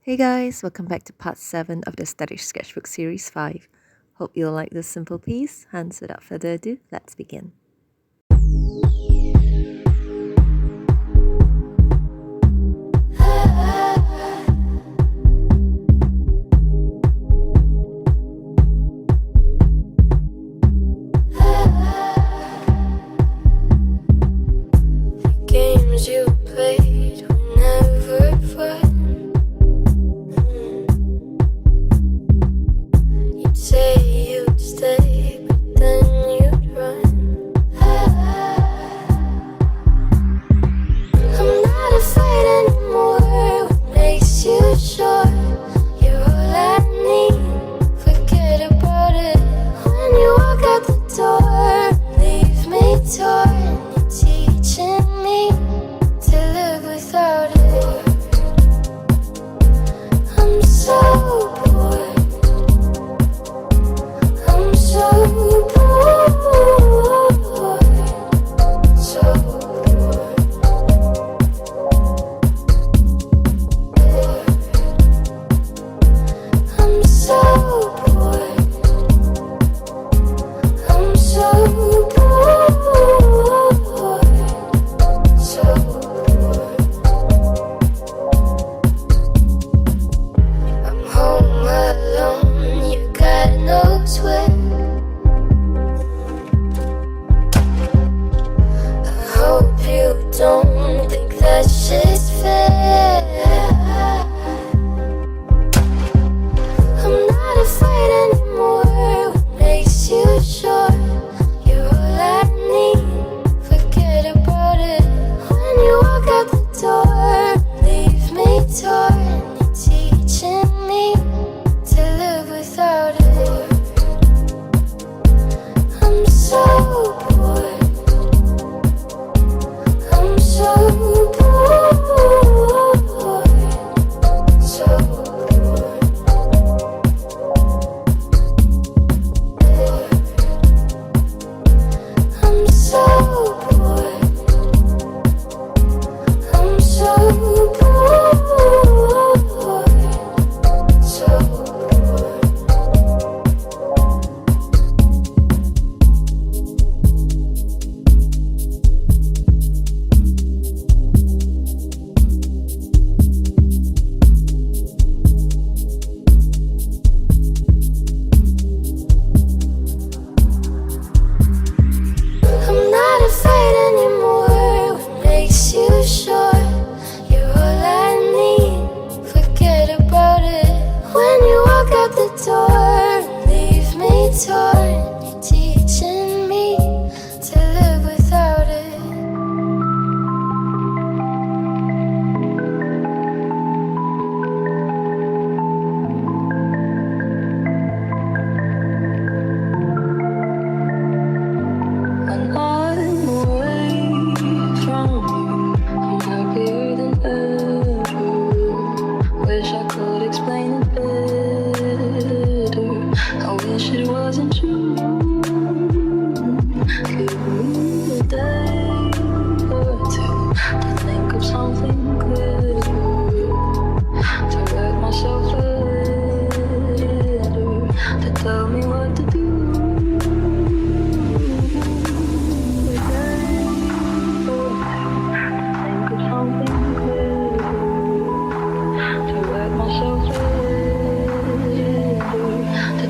Hey guys, welcome back to part 7 of the Static Sketchbook Series 5. Hope you'll like this simple piece, hence without further ado, let's begin. Games you played were never fun. You'd say you'd stay, but then you'd run. I'm not afraid anymore. What makes you sure you're all I need? Forget about it. When you walk out the door, leave me torn. You're teaching me to live without it. I'm so bored. I'm so bored. So bored. I'm so bored. I'm so bored. So bored. I'm home alone, you God knows where. I hope you don't think that shit's fair. I'm not afraid anymore. What makes you sure you're all I need? Forget about it. When you walk out the door, leave me torn. You're teaching me to live without it. I'm so bored. I'm so bored. So bored. I'm so bored. I'm so bored. So bored. I'm not afraid anymore. What makes you sure you're all I need? Forget about it. When you walk out the door, leave me torn. You're teaching me to live without it. When I'm away from you, I'm happier than ever. Wish I could explain it better. I wish it wasn't true. Give me a day or two to think of something clever, to write myself a letter, to tell me what to do.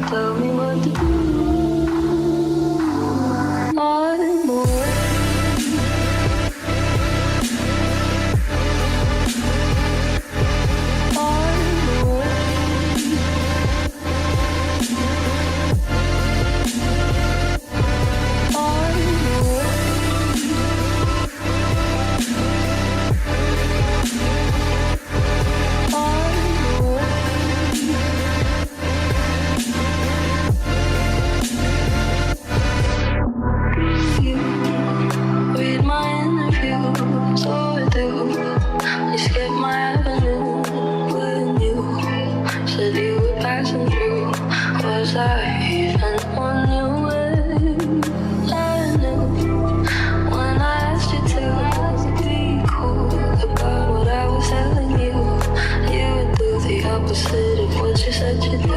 Tell me what to do. I'm away. I'm away. the instead of what you said you